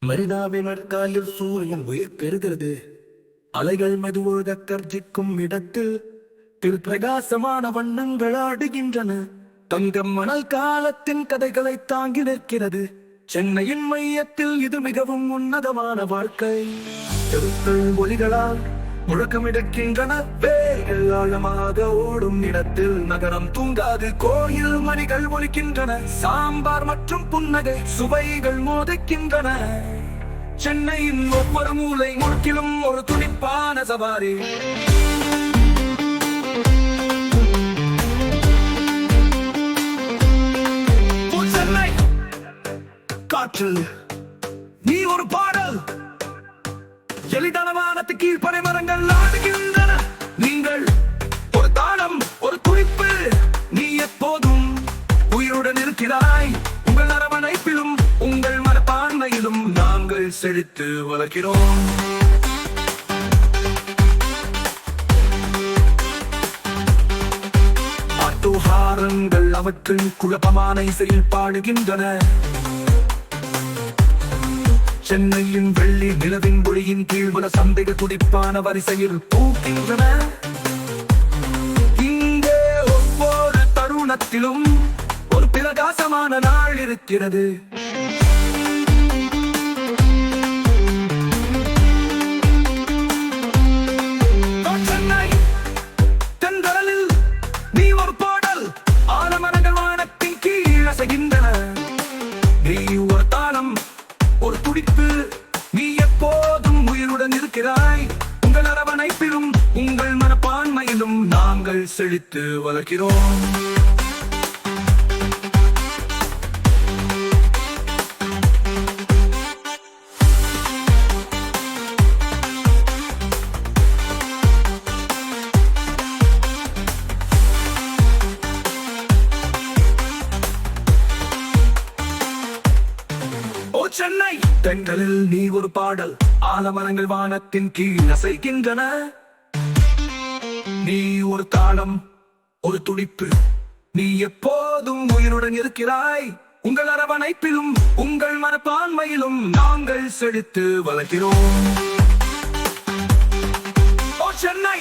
மரினாவின் காலில் சூரியன் உயிர் பெறுகிறது. அலைகள் மெதுவாக கர்ஜிக்கும் இடத்தில் பிரகாசமான வண்ணங்கள் ஆடுகின்றன. தங்கம் மணல் காலத்தின் கதைகளை தாங்கி நிற்கிறது. சென்னையின் மையத்தில் இது மிகவும் உன்னதமான வாழ்க்கை. தெருக்கள் ஒலிகளால் முழக்கமிடுகின்றன. வேர்கள் ஆழமாக ஓடும் இடத்தில் நகரம் தூங்காது. கோயில் மணிகள் ஒலிக்கின்றன. சாம்பார் மற்றும் புன்னகை சுவைகள் மோதிக்கின்றன. சென்னையின் ஒவ்வொரு மூலை முழுக்கிலும் ஒரு துடிப்பான சவாரி. சென்னை காற்றில் நீ ஒரு பாடல். எளிதான வானத்துக்கு கீழ் பனை மரங்கள் ஆடுகின்றன. நீங்கள் ஒரு தாளம், ஒரு குறிப்பு. நீ எப்போதும் உயிருடன் இருக்கிறாய். உங்கள் அரவணைப்பிலும் உங்கள் மனப்பான்மையிலும் நாங்கள் செழித்து வளர்க்கிறோம். ஆட்டோஹாரங்கள் அவற்றின் குழப்பமான இசையில் பாடுகின்றன. சென்னையின் வெள்ளி நிலவின் ஒளியின் கீழ் உள்ள சந்தைகள் துடிப்பான வரிசையில் பூக்கின்றன. இங்கே ஒவ்வொரு தருணத்திலும் ஒரு பிரகாசமான நாள் இருக்கிறது. சென்னை தென்றலில் நீ ஒரு பாடல். ஆலமரங்கள் வானத்தின் கீழ் அசைகின்றன. நீ ஒரு தாளம், ஒரு துடிப்பு. நீ எப்போதும் உயிருடன் இருக்கிறாய். உங்கள் அரவணைப்பிலும் உங்கள் மனப்பான்மையிலும் நாங்கள் செழித்து வளர்க்கிறோம். சென்னை தென்றலில் நீ ஒரு பாடல். ஆலமரங்கள் வானத்தின் கீழ் அசைக்கின்றன. நீ ஒரு தாளம், ஒரு துடிப்பு. நீ எப்போதும் உயிருடன் இருக்கிறாய். உங்கள் அரவணைப்பிலும் உங்கள் மனப்பான்மையிலும் நாங்கள் செழித்து வளர்க்கிறோம். ஓ சென்னை